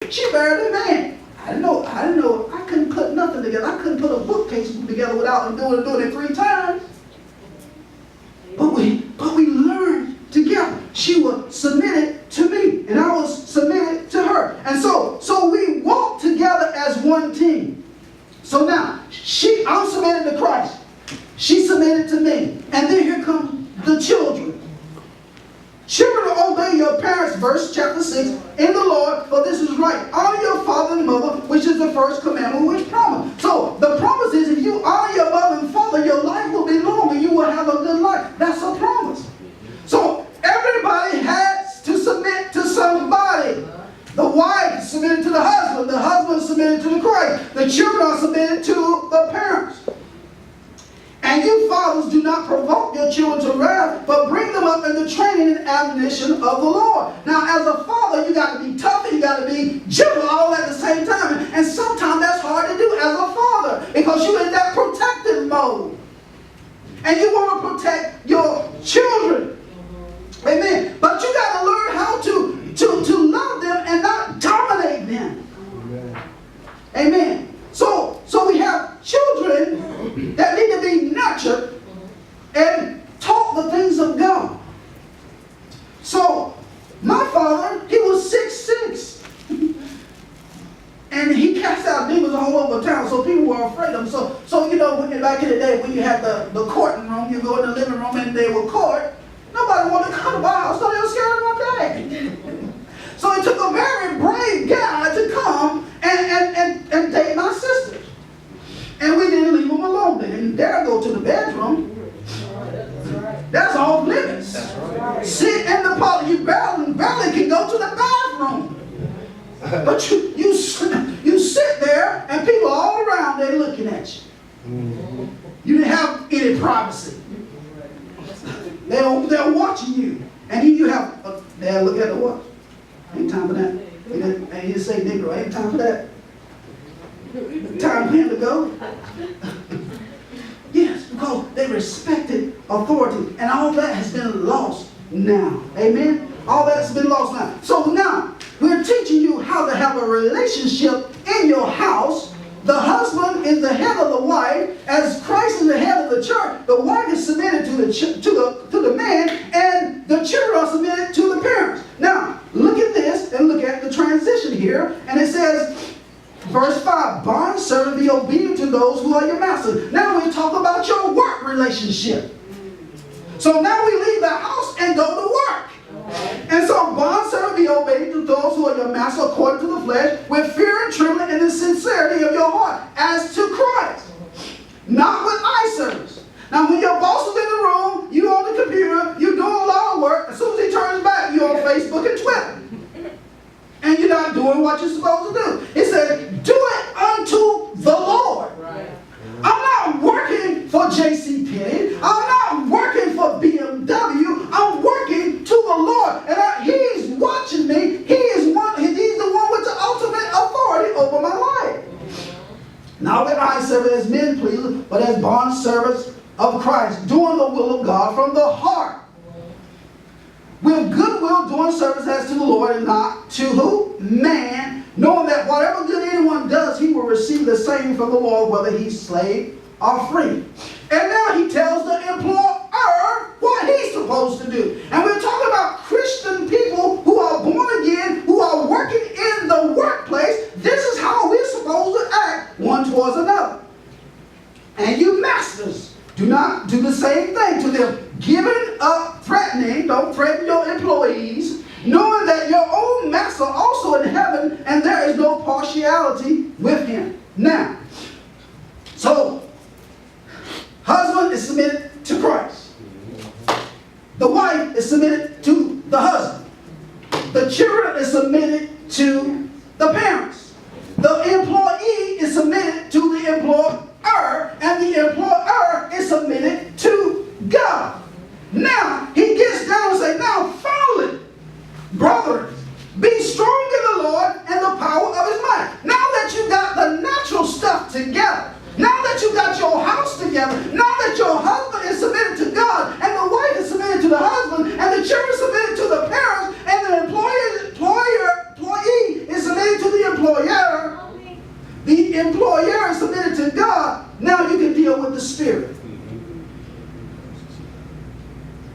She married a man. I didn't know. I couldn't put nothing together. I couldn't put a bookcase together without doing it 3 times. But we learned together. She was submitted to me, and I was submitted to her. And so we walked together as one team. So now, I'm submitted to Christ. She submitted to me. And then here come the children. Children, obey your parents, verse chapter 6, in the Lord, for this is right. Honor your father and mother, which is the first commandment which promise. So the promise is, if you honor your mother and father, your life will be long and you will have a good life. That's a promise. So everybody has to submit to somebody. The wife is submitted to the husband is submitted to the Christ. The children are submitted to the parents. And you fathers, do not provoke your children to wrath, but bring them up in the training and admonition of the Lord. Now, as a father, you got to be tough and you got to be gentle all at the same time. And sometimes that's hard to do as a father, because you're in that protective mode. And you want to protect your children. Amen. But you got to learn how to love them and not dominate them. Amen. So we have children that need to be nurtured and taught the things of God. So my father, he was 6'6". And he cast out demons all over town, so people were afraid of him. So you know, back in the day when you had the courting room, you go in the living room and they were court, nobody wanted to come to my house, so they were scared of my dad. So it took a very brave guy to come and date my sisters. And we didn't leave them alone. They didn't dare go to the bedroom. That's off limits. Sit in the parlor. You barely can go to the bathroom. But you sit there and people all around there looking at you. You didn't have any privacy. They're watching you. And you have, they're looking at the watch. Ain't time for that. And he didn't say Negro, ain't time for that. Time for him to go. Yes, because they respected authority. And all that has been lost now. Amen? All that's been lost now. So now, we're teaching you how to have a relationship in your house. The husband is the head of the wife. As Christ is the head of the church, the wife is submitted to the man, and the children are submitted to the parents. Now, look at this and look at the transition here. And it says, verse 5, bond servant, be obedient to those who are your masters. Now we talk about your work relationship. So now we leave the house and go to work. And so bond servant, be obedient to those who are your master according to the flesh, with fear and trembling and the sincerity of your heart, as to Christ, not with eye service. Now when your boss is in the room, you on the computer, you doing a lot of work, as soon as he turns back, you're on Facebook and Twitter. And you're not doing what you're supposed to do. It says, do it unto the Lord. Right. I'm not working for JCPenney. I'm not working for BMW. I'm working to the Lord. And He's watching me. He's the one with the ultimate authority over my life. Not with eye service as men please, but as bond servants of Christ, doing the will of God from the heart. With goodwill doing service as to the Lord and not to who? Man, knowing that whatever good anyone does, he will receive the same from the Lord, whether he's slave or free. And now he tells the employer what he's supposed to do. And we're talking about Christian people who are born again, who are working in the workplace. This is how we're supposed to act one towards another. And you masters, do not do the same thing to them. Giving up, threatening, don't threaten your employees, knowing that your own master also in heaven, and there is no partiality with him. Now, so, husband is submitted to Christ. The wife is submitted to the husband. The children is submitted to the parents. The employee is submitted to the employer, and the employer is submitted to God. Now, he gets down and says, now finally, brethren, be strong in the Lord and the power of his might. Now that you got the natural stuff together, now that you got your house together, now that your husband is submitted to God, and the wife is submitted to the husband, and the children is submitted to the parents, and the employee is submitted to the to God, now you can deal with the spirit.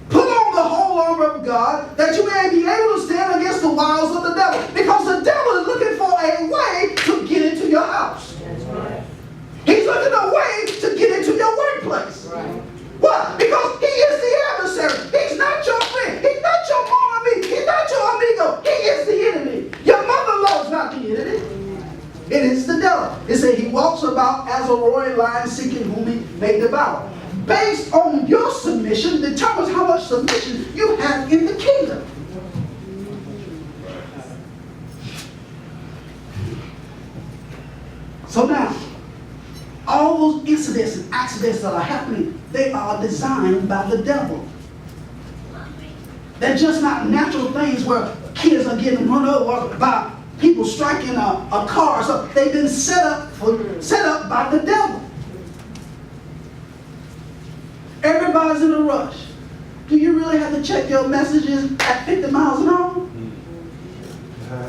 Put on the whole armor of God that you may be able to stand against the wiles of the devil. Because the devil is looking for a way to get into your house. He's looking for a way to get into your workplace. Why? Because he is the adversary. He's not your friend. He's not your mon ami. He's not your amigo. He is the enemy. Your mother-in-law is not the enemy. It is the devil. It said he walks about as a roaring lion seeking whom he may devour. Based on your submission determines how much submission you have in the kingdom. So now, all those incidents and accidents that are happening, they are designed by the devil. They're just not natural things where kids are getting run over by people striking a car or something. They've been set up by the devil. Everybody's in a rush. Do you really have to check your messages at 50 miles an hour?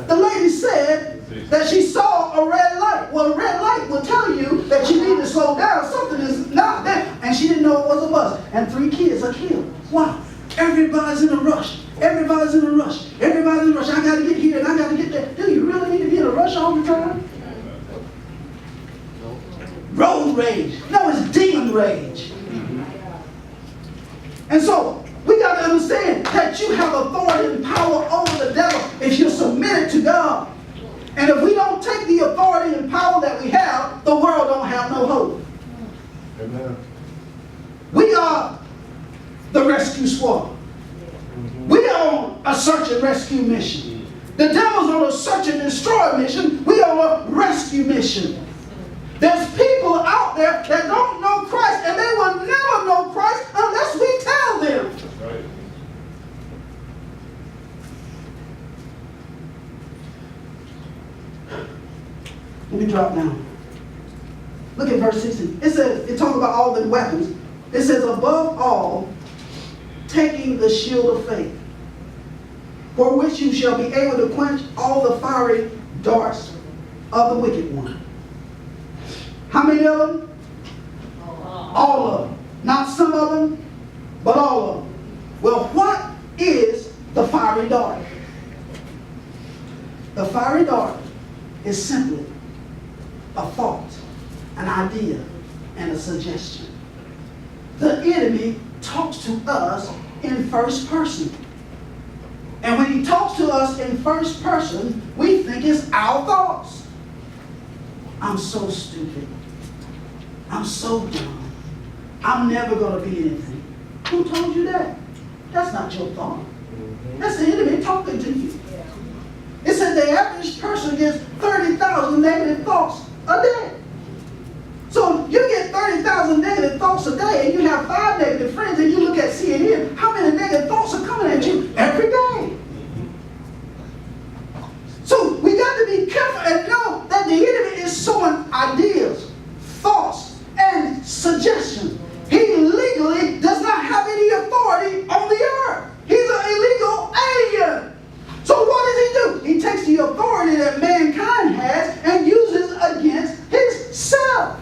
The lady said that she saw a red light. Well, a red light will tell you that you need to slow down. Something is not there. And she didn't know it was a bus. And 3 kids are killed. Why? Everybody's in a rush. Everybody's in a rush. Everybody's in a rush. I got to get here and I got to get there. Do you really need to be in a rush all the time? Road rage. No, it's demon rage. And so, we got to understand that you have authority and power over the devil if you're submitted to God. And if we don't take the authority and power that we have, the world don't have no hope. Amen. We are the rescue squad. We are on a search and rescue mission. The devil's on a search and destroy mission. We are on a rescue mission. There's people out there that don't know Christ, and they will never know Christ unless we tell them. Right. Let me drop down. Look at verse 16. It says, it talks about all the weapons. It says, above all, taking the shield of faith, for which you shall be able to quench all the fiery darts of the wicked one. How many of them? All of them. Not some of them, but all of them. Well, what is the fiery dart? The fiery dart is simply a thought, an idea, and a suggestion. The enemy talks to us in first person. And when he talks to us in first person, we think it's our thoughts. I'm so stupid. I'm so dumb. I'm never going to be anything. Who told you that? That's not your thought. That's the enemy talking to you. It said the average person gets 30,000 negative thoughts a day. So you get 30,000 negative thoughts a day and you have 5 negative friends and you look at CNN, how many negative thoughts are coming at you every day? So we got to be careful and know that the enemy is sowing ideas, thoughts, and suggestions. He legally does not have any authority on the earth. He's an illegal alien. So what does he do? He takes the authority that mankind has and uses against himself.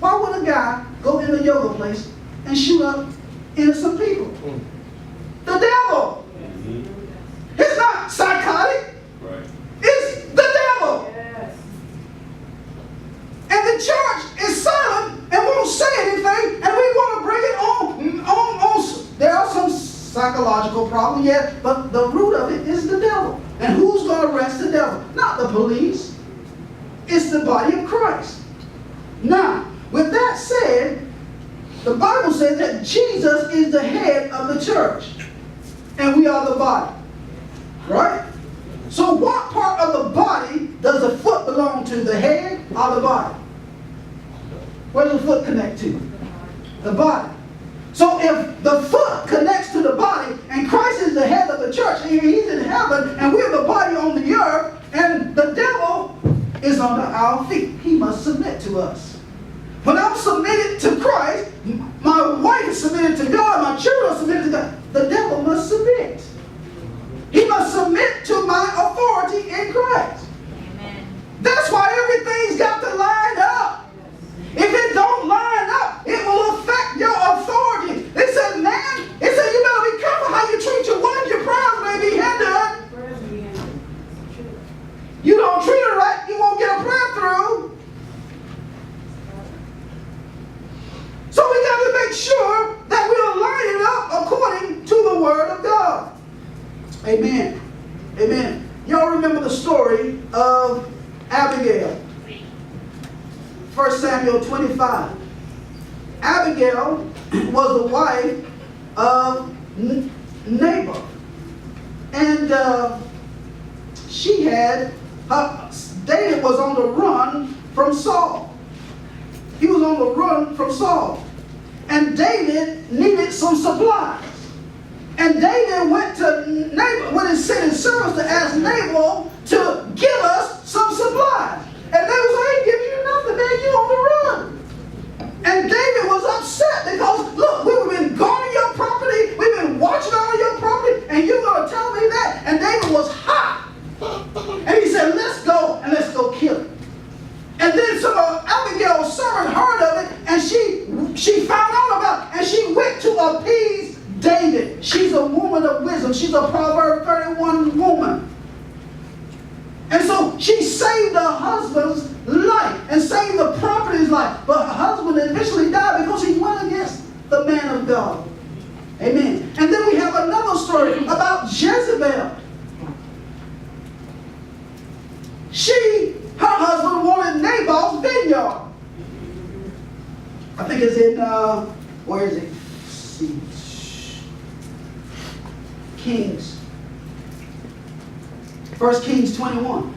Why would a guy go in a yoga place and shoot up innocent people? The devil. It's not psychotic. Right. It's the devil. Yes. And the church is silent and won't say anything, and we want to bring it on. There are some psychological problems, yet, but the root of it is the devil. And who's going to arrest the devil? Not the police. It's the body of Christ. Now, with that said, the Bible says that Jesus is the head of the church, and we are the body. Right? So what part of the body does the foot belong to, the head or the body? Where does the foot connect to? The body. So if the foot connects to the body, and Christ is the head of the church, and he's in heaven, and we're the body on the earth, and the devil is under our feet, he must submit to us. When I'm submitted to Christ, my wife is submitted to God, my children are submitted to God, the devil must submit. He must submit to my authority in Christ. Amen. That's why everything's got to line up. If Abigail. 1 Samuel 25. Abigail was the wife of Naboth. And David was on the run from Saul. He was on the run from Saul. And David needed some supplies. And David went to Naboth, went and sent his servants to ask Naboth to give us some supplies. And Naboth said, I ain't giving you nothing, man. You on the run. And David was upset because, look, we've been guarding your property. We've been watching all your property. And you're going to tell me that? And David was hot. And he said, let's go and let's go kill it. And then some of Abigail's servant heard of it, and she found out about it, and she went to appease David. She's a woman of wisdom. She's a Proverbs 31 woman. And so she saved her husband's life and saved the property's life. But her husband eventually died because he went against the man of God. Amen. And then we have another story about Jezebel. Her husband wanted Naboth's vineyard. I think it's in, where is it? Let's see. Kings. 1 Kings 21.